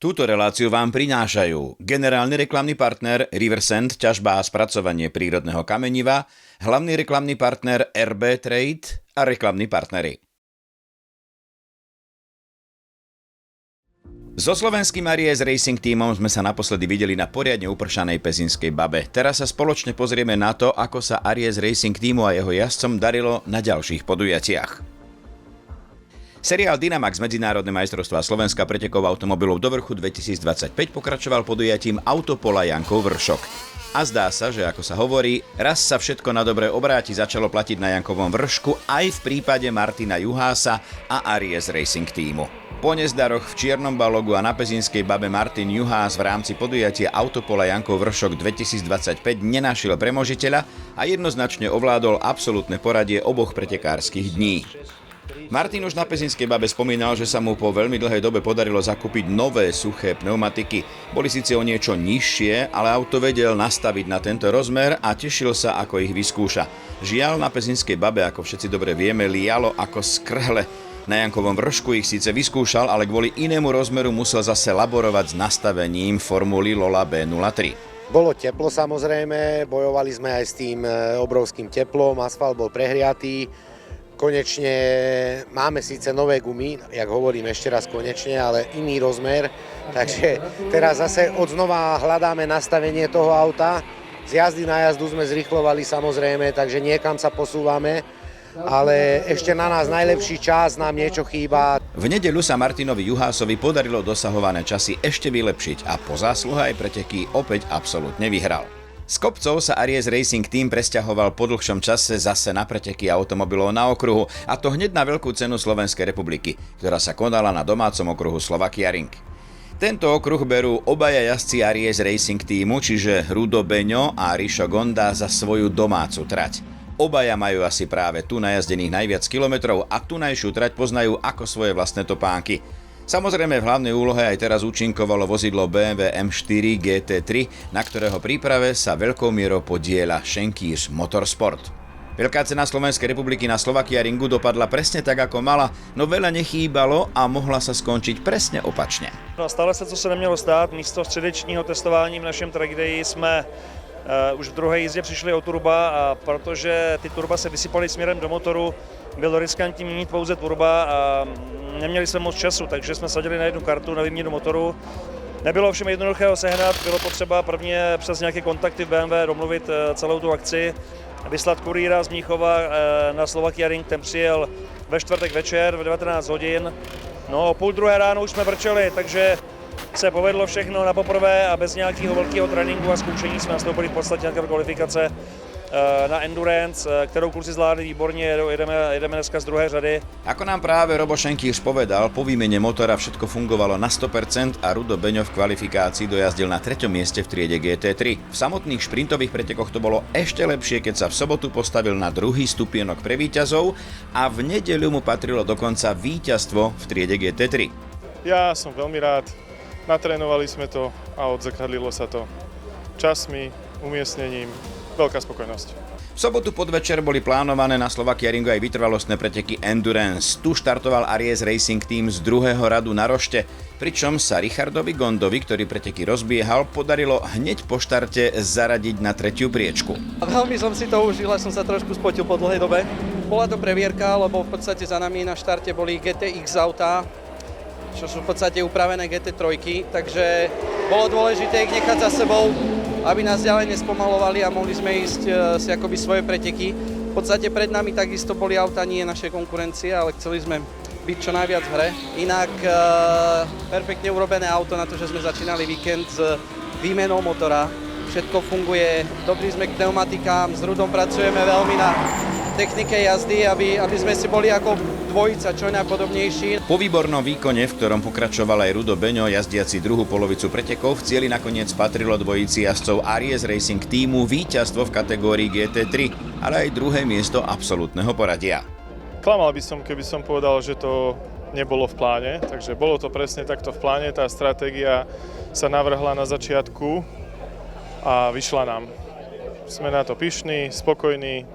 Túto reláciu vám prinášajú generálny reklamný partner Riversend, ťažba a spracovanie prírodného kameniva, hlavný reklamný partner RB Trade a reklamní partneri. So slovenským Aries Racing tímom sme sa naposledy videli na poriadne upršanej Pezinskej Babe. Teraz sa spoločne pozrieme na to, ako sa Aries Racing tímu a jeho jazdcom darilo na ďalších podujatiach. Seriál Dynamax Medzinárodné majstrovstvá Slovenska pretekov automobilov do vrchu 2025 pokračoval podujatím Autopola Jankov Vršok. A zdá sa, že ako sa hovorí, raz sa všetko na dobre obráti začalo platiť na Jankovom Vršku aj v prípade Martina Juhása a Aries Racing tímu. Po nezdaroch v Čiernom Balogu a na Pezinskej Babe Martin Juhás v rámci podujatia Autopola Jankov Vršok 2025 nenašiel premožiteľa a jednoznačne ovládol absolútne poradie oboch pretekárskych dní. Martin už na Pezinskej Babe spomínal, že sa mu po veľmi dlhej dobe podarilo zakúpiť nové suché pneumatiky. Boli síce o niečo nižšie, ale auto vedel nastaviť na tento rozmer a tešil sa, ako ich vyskúša. Žiaľ, na Pezinskej Babe, ako všetci dobre vieme, lialo ako z krhle. Na Jankovom Vršku ich síce vyskúšal, ale kvôli inému rozmeru musel zase laborovať s nastavením formuly Lola B03. Bolo teplo samozrejme, bojovali sme aj s tým obrovským teplom, asfalt bol prehriatý. Konečne máme síce nové gumy, jak hovorím ešte raz konečne, ale iný rozmer. Takže teraz zase odznova hľadáme nastavenie toho auta. Z jazdy na jazdu sme zrýchlovali samozrejme, takže niekam sa posúvame. Ale ešte na nás najlepší čas, nám niečo chýba. V nedeľu sa Martinovi Juhásovi podarilo dosahované časy ešte vylepšiť a po zásluhe aj preteky opäť absolútne vyhral. Z kopcov sa Aries Racing Team presťahoval po dlhšom čase zase na preteky automobilov na okruhu, a to hneď na veľkú cenu Slovenskej republiky, ktorá sa konala na domácom okruhu Slovakia Ring. Tento okruh berú obaja jazdci Aries Racing Teamu, čiže Rudo Beňo a Rišo Gonda, za svoju domácu trať. Obaja majú asi práve tu najazdených najviac kilometrov a tunajšiu trať poznajú ako svoje vlastné topánky. Samozrejme v hlavnej úlohe aj teraz účinkovalo vozidlo BMW M4 GT3, na ktorého príprave sa veľkou mierou podieľa Schenkers Motorsport. Veľká cena Slovenskej republiky na Slovakia Ringu dopadla presne tak, ako mala, no veľa nechýbalo a mohla sa skončiť presne opačne. No, stalo se, co se nemělo stát. Místo středečního testování v našem track day jsme už v druhé jízdě přišli o turba, a protože ty turba se vysypaly směrem do motoru, bylo riskantní měnit pouze turba a neměli jsme moc času, takže jsme sadili na jednu kartu na výměnu motoru. Nebylo ovšem jednoduchého sehnat, bylo potřeba prvně přes nějaké kontakty v BMW domluvit celou tu akci, vyslat kurýra z Mnichova na Slovakia Ring, ten přijel ve čtvrtek večer v 19 hodin. No, o půl druhé ráno už jsme vrčeli, takže se povedlo všechno na poprvé a bez nějakého velkého tréninku a zkoušení jsme nastoupili v podstatě na kvalifikace na Endurance, kterou kluci zvládli výborně, jedeme dneska z druhé řady. Ako nám práve Robo Schenkers povedal, po výmene motora všetko fungovalo na 100% a Rudo Beňo v kvalifikácii dojazdil na 3. mieste v triede GT3. V samotných šprintových pretekoch to bolo ešte lepšie, keď sa v sobotu postavil na druhý stupienok pre víťazov a v nedeľu mu patrilo dokonca víťazstvo v triede GT3. Ja som veľmi rád, natrénovali sme to a odzrkadlilo sa to časmi, umiestnením. Veľká spokojnosť. V sobotu podvečer boli plánované na Slovakia Ringu aj vytrvalostné preteky Endurance. Tu štartoval Aries Racing Team z druhého radu na rošte, pričom sa Richardovi Gondovi, ktorý preteky rozbiehal, podarilo hneď po štarte zaradiť na 3. priečku. Veľmi som si to užil, som sa trošku spotil po dlhej dobe. Bola to previerka, lebo v podstate za nami na štarte boli GTX autá, čo sú v podstate upravené GT3, takže bolo dôležité ich nechať za sebou, aby nás ďalej nespomalovali a mohli sme ísť si akoby svoje preteky. V podstate pred nami takisto boli autá nie našej konkurencie, ale chceli sme byť čo najviac v hre. Inak perfektne urobené auto na to, že sme začínali víkend s výmenou motora. Všetko funguje, dobrí sme k pneumatikám, s Rudom pracujeme veľmi na technike jazdy, aby sme si boli ako dvojica, čo najpodobnejší. Po výbornom výkone, v ktorom pokračoval aj Rudo Beňo, jazdiaci druhú polovicu pretekov, v cieli nakoniec patrilo dvojici jazdcov Aries Racing Teamu víťazstvo v kategórii GT3, ale aj druhé miesto absolútneho poradia. Klamal by som, keby som povedal, že to nebolo v pláne, takže bolo to presne takto v pláne. Tá stratégia sa navrhla na začiatku a vyšla nám. Sme na to pyšní, spokojní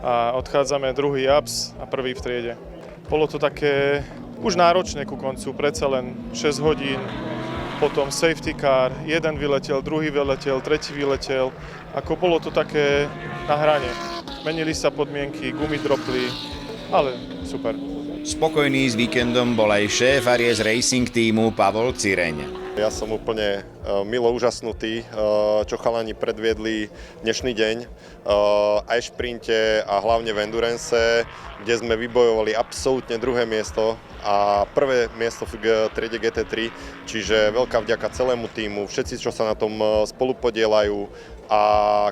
a odchádzame druhý abs a prvý v triede. Bolo to také už náročné ku koncu, predsa len 6 hodín potom safety car, jeden vyletel, druhý vyletel, tretí vyletel. Ako bolo to také na hrane. Menili sa podmienky, gumy dropli, ale super. Spokojný s víkendom bol aj šéf Aries Racing týmu Pavol Cireň. Ja som úplne milo úžasnutý, čo chalani predviedli dnešný deň, aj v šprinte a hlavne v endurance, kde sme vybojovali absolútne druhé miesto a prvé miesto v triede GT3, čiže veľká vďaka celému týmu, všetci, čo sa na tom spolupodielajú a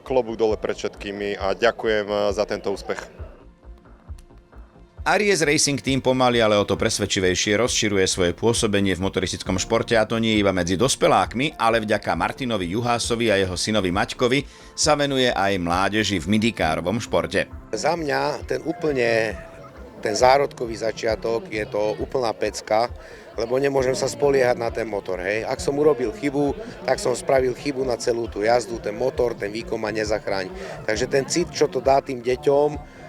klobúk dole pred všetkými a ďakujem za tento úspech. Aries Racing Team pomaly, ale o to presvedčivejšie rozširuje svoje pôsobenie v motoristickom športe a to nie iba medzi dospelákmi, ale vďaka Martinovi Juhásovi a jeho synovi Maťkovi sa venuje aj mládeži v midikárovom športe. Za mňa ten zárodkový začiatok je to úplná pecka, lebo nemôžem sa spoliehať na ten motor. Hej. Ak som urobil chybu, tak som spravil chybu na celú tú jazdu, ten motor, ten výkon ma nezachráni. Takže ten cit, čo to dá tým deťom,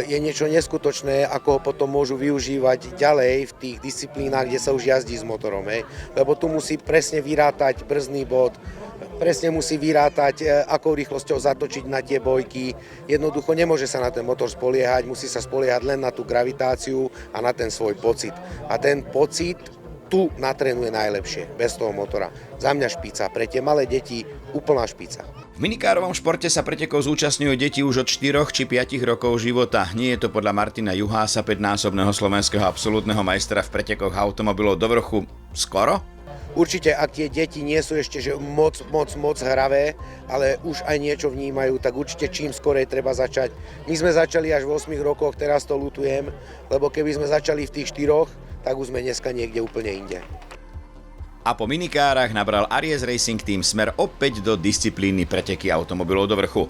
je niečo neskutočné, ako ho potom môžu využívať ďalej v tých disciplínach, kde sa už jazdí s motorom. Hej. Lebo tu musí presne vyrátať brzdný bod, presne musí vyrátať, akou rýchlosťou zatočiť na tie bojky. Jednoducho nemôže sa na ten motor spoliehať, musí sa spoliehať len na tú gravitáciu a na ten svoj pocit. A ten pocit tu natrénuje najlepšie, bez toho motora. Za mňa špica, pre tie malé deti úplná špica. V minikárovom športe sa pretekov zúčastňujú deti už od 4 či 5 rokov života. Nie je to podľa Martina Juhása, 5-násobného slovenského absolútneho majstra v pretekoch automobilov do vrchu skoro? Určite, ak tie deti nie sú ešte že moc hravé, ale už aj niečo vnímajú, tak určite čím skorej treba začať. My sme začali až v 8 rokoch, teraz to ľutujem, lebo keby sme začali v tých 4, tak už sme dneska niekde úplne inde. A po minikárach nabral Aries Racing Team smer opäť do disciplíny preteky automobilov do vrchu.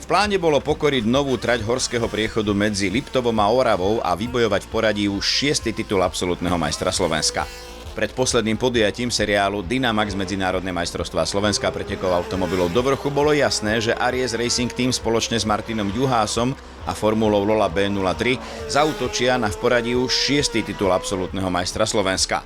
V pláne bolo pokoriť novú trať horského priechodu medzi Liptovom a Oravou a vybojovať v poradí už 6. titul absolútneho majstra Slovenska. Pred posledným podujatím seriálu Dynamax Medzinárodné majstrovstvá Slovenska pretekov automobilov do vrchu bolo jasné, že Aries Racing Team spoločne s Martinom Juhásom a formulou Lola B03 zaútočia na v poradí už 6. titul absolútneho majstra Slovenska.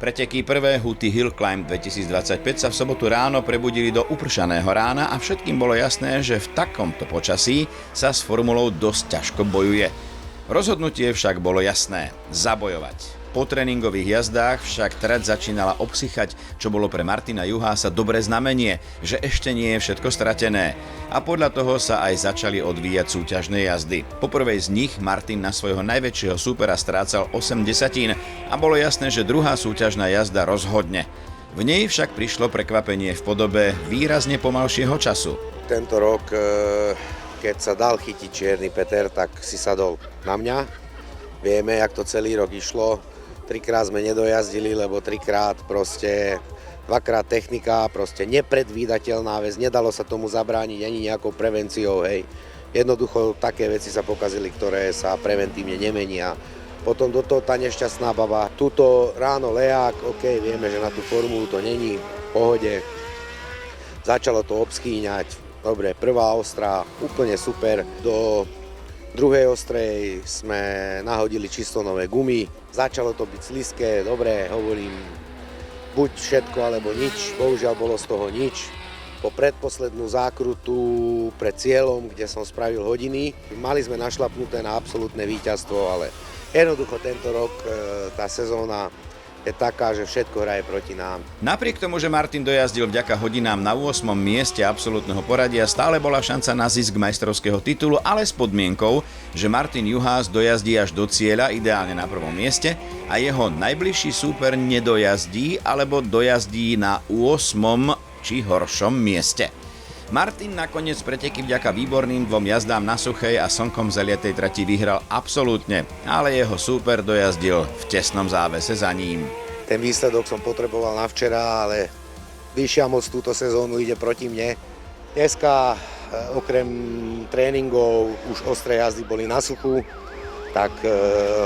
Preteky prvé Huty Hill Climb 2025 sa v sobotu ráno prebudili do upršaného rána a všetkým bolo jasné, že v takomto počasí sa s formulou dosť ťažko bojuje. Rozhodnutie však bolo jasné – zabojovať. Po tréningových jazdách však trať začínala obsychať, čo bolo pre Martina Juhása dobré znamenie, že ešte nie je všetko stratené. A podľa toho sa aj začali odvíjať súťažné jazdy. Po prvej z nich Martin na svojho najväčšieho súpera strácal 8 desatín a bolo jasné, že druhá súťažná jazda rozhodne. V nej však prišlo prekvapenie v podobe výrazne pomalšieho času. Tento rok, keď sa dal chytiť Čierny Peter, tak si sadol na mňa. Vieme, jak to celý rok išlo. 3-krát sme nedojazdili, lebo 3-krát proste, 2-krát technika, proste nepredvídateľná vec, nedalo sa tomu zabrániť ani nejakou prevenciou, hej. Jednoducho také veci sa pokazili, ktoré sa preventívne nemenia. Potom do toho tá nešťastná baba, tuto ráno leják, ok, vieme, že na tú formulu to není, v pohode. Začalo to obschýňať, dobre, prvá ostrá, úplne super, do druhej ostrej sme nahodili čisto nové gumy, začalo to byť slizké, dobre, hovorím, buď všetko alebo nič, bohužiaľ bolo z toho nič. Po predposlednú zákrutu pred cieľom, kde som spravil hodiny, mali sme našlapnuté na absolútne víťazstvo, ale jednoducho tento rok tá sezóna je taká, že všetko hraje proti nám. Napriek tomu, že Martin dojazdil vďaka hodinám na 8. mieste absolútneho poradia, stále bola šanca na zisk majstrovského titulu, ale s podmienkou, že Martin Juhás dojazdí až do cieľa, ideálne na prvom mieste, a jeho najbližší súper nedojazdí alebo dojazdí na 8. či horšom mieste. Martin nakoniec preteky vďaka výborným 2 jazdám na suchej a slnkom zaliatej trati vyhral absolútne, ale jeho súper dojazdil v tesnom závese za ním. Ten výsledok som potreboval na včera, ale vyššia moc túto sezónu ide proti mne. Dneska okrem tréningov už ostré jazdy boli na suchu, tak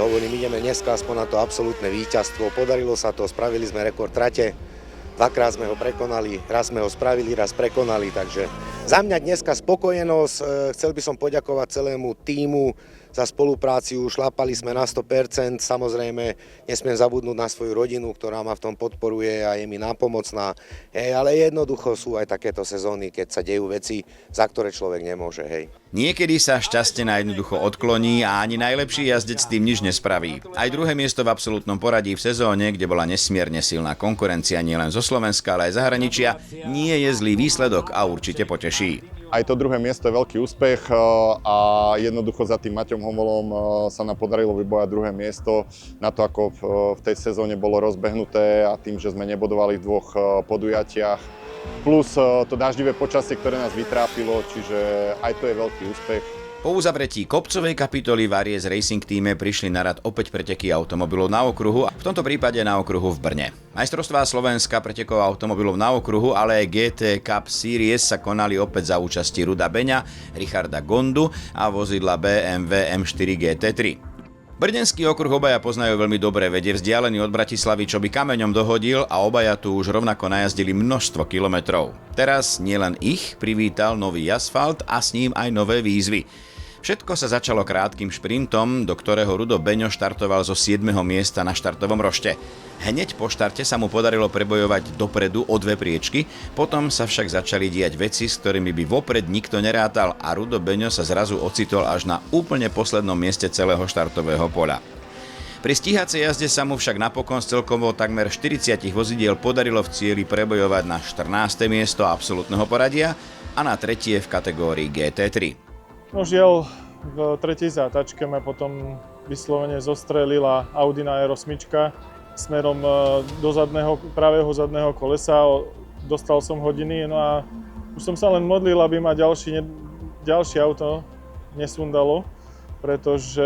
hovorím, ideme dneska aspoň na to absolútne víťazstvo. Podarilo sa to, spravili sme rekord trate. 2-krát sme ho prekonali, raz sme ho spravili, raz prekonali, takže za mňa dneska spokojenosť. Chcel by som poďakovať celému tímu, za spolupráciu, šlapali sme na 100%, samozrejme nesmiem zabudnúť na svoju rodinu, ktorá ma v tom podporuje a je mi nápomocná, ale jednoducho sú aj takéto sezóny, keď sa dejú veci, za ktoré človek nemôže, hej. Niekedy sa šťastie na jednoducho odkloní a ani najlepší jazdec s tým nič nespraví. Aj druhé miesto v absolútnom poradí v sezóne, kde bola nesmierne silná konkurencia nielen zo Slovenska, ale aj zahraničia, nie je zlý výsledok a určite poteší. Aj to druhé miesto je veľký úspech a jednoducho za tým Maťom Homolom sa nám podarilo vybojať druhé miesto na to, ako v tej sezóne bolo rozbehnuté a tým, že sme nebodovali v dvoch podujatiach. Plus to daždivé počasie, ktoré nás vytrápilo, čiže aj to je veľký úspech. Po uzavretí kopcovej kapitoly v Aries Racing Teame prišli na rad opäť preteky automobilov na okruhu, a v tomto prípade na okruhu v Brne. Majstrovstvá Slovenska pretekov automobilov na okruhu, ale aj GT Cup Series sa konali opäť za účasti Ruda Beňa, Richarda Gondu a vozidla BMW M4 GT3. Brdenský okruh obaja poznajú veľmi dobre, veď je vzdialený od Bratislavy, čo by kameňom dohodil, a obaja tu už rovnako najazdili množstvo kilometrov. Teraz nielen ich privítal nový asfalt a s ním aj nové výzvy. Všetko sa začalo krátkym šprintom, do ktorého Rudo Beňo štartoval zo 7. miesta na štartovom rošte. Hneď po štarte sa mu podarilo prebojovať dopredu o 2 priečky, potom sa však začali diať veci, s ktorými by vopred nikto nerátal, a Rudo Beňo sa zrazu ocitol až na úplne poslednom mieste celého štartového poľa. Pri stíhacej jazde sa mu však napokon z celkovo takmer 40 vozidiel podarilo v cieli prebojovať na 14. miesto absolútneho poradia a na 3. v kategórii GT3. No žiaľ, v tretej zátačke ma potom vyslovene zostrelila Audina R8 smerom do pravého zadného kolesa. Dostal som hodiny, no a už som sa len modlil, aby ma ďalšie auto nesundalo, pretože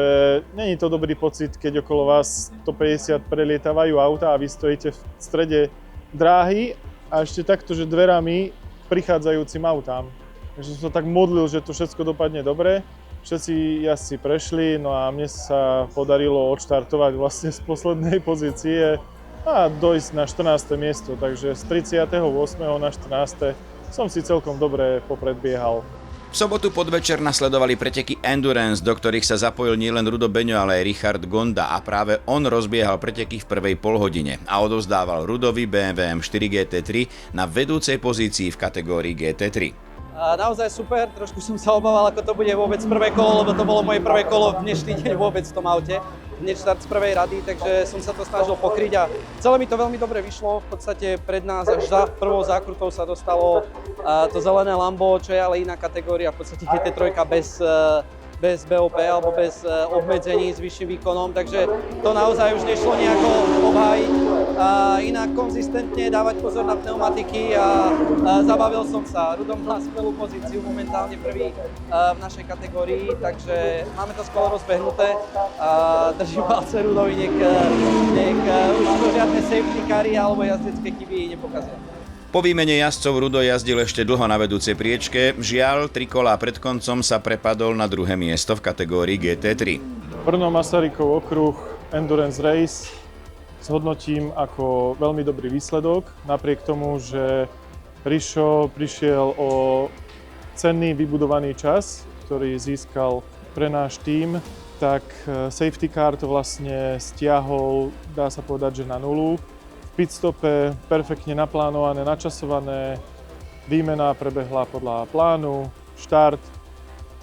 není to dobrý pocit, keď okolo vás 150 prelietávajú auta a vy stojíte v strede dráhy a ešte takto, že dverami prichádzajúcim autám. Takže som sa tak modlil, že to všetko dopadne dobre. Všetci jazdci prešli, no a mne sa podarilo odštartovať vlastne z poslednej pozície a dojsť na 14. miesto. Takže z 38. na 14. som si celkom dobre popredbiehal. V sobotu podvečer nasledovali preteky Endurance, do ktorých sa zapojil nielen Rudo Beňo, ale aj Richard Gonda, a práve on rozbiehal preteky v prvej polhodine a odovzdával Rudovi BMW M4 GT3 na vedúcej pozícii v kategórii GT3. Naozaj super, trošku som sa obával, ako to bude vôbec prvé kolo, lebo to bolo moje prvé kolo v dnešný deň vôbec v tom aute. Hneď štart z prvej rady, takže som sa to snažil pokryť a celé mi to veľmi dobre vyšlo. V podstate pred nás až za prvou zákrutou sa dostalo to zelené Lambo, čo je ale iná kategória, v podstate GT3 bez BOP alebo bez obmedzení s vyšším výkonom, takže to naozaj už nešlo nejako obhájiť. Inak konzistentne dávať pozor na pneumatiky a zabavil som sa. Rudo má skvelú pozíciu, momentálne prvý v našej kategórii, takže máme to skvelé rozbehnuté. Držím palce Rudovi, nech už to žiadne safety cary alebo jazdecké chyby nepokazia. Po výmene jazdcov Rudo jazdil ešte dlho na vedúcej priečke, žiaľ, 3 kolá pred koncom sa prepadol na druhé miesto v kategórii GT3. Brno-Masarykov okruh Endurance Race zhodnotím ako veľmi dobrý výsledok, napriek tomu, že Rišo prišiel o cenný vybudovaný čas, ktorý získal pre náš tím, tak safety car to vlastne stiahol, dá sa povedať, že na nulu. V pitstope perfektne naplánované, načasované, výmena prebehla podľa plánu, štart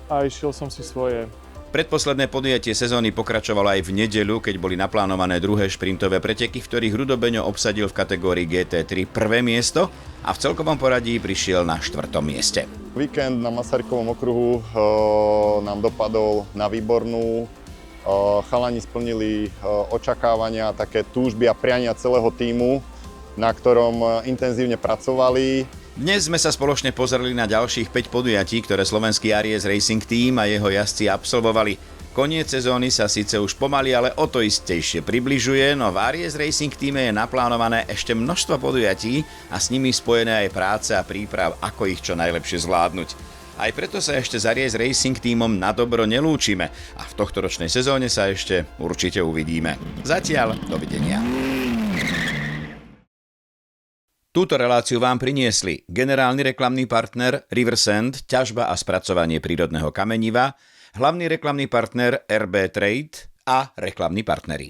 a išiel som si svoje. Predposledné podujatie sezóny pokračovalo aj v nedeľu, keď boli naplánované druhé šprintové preteky, v ktorých Rudo Beňo obsadil v kategórii GT3 prvé miesto a v celkovom poradí prišiel na 4. mieste. Víkend na Masarykovom okruhu nám dopadol na výbornú. Chalani splnili očakávania, také túžby a priania celého tímu, na ktorom intenzívne pracovali. Dnes sme sa spoločne pozreli na ďalších 5 podujatí, ktoré slovenský Aries Racing Team a jeho jazdci absolvovali. Koniec sezóny sa síce už pomaly, ale o to istejšie približuje, no v Aries Racing Teame je naplánované ešte množstvo podujatí a s nimi spojené aj práce a príprav, ako ich čo najlepšie zvládnuť. Aj preto sa ešte s Aries Racing Teamom na dobro nelúčime a v tohtoročnej sezóne sa ešte určite uvidíme. Zatiaľ dovidenia. Túto reláciu vám priniesli generálny reklamný partner Riversend, ťažba a spracovanie prírodného kameniva, hlavný reklamný partner RB Trade a reklamní partneri.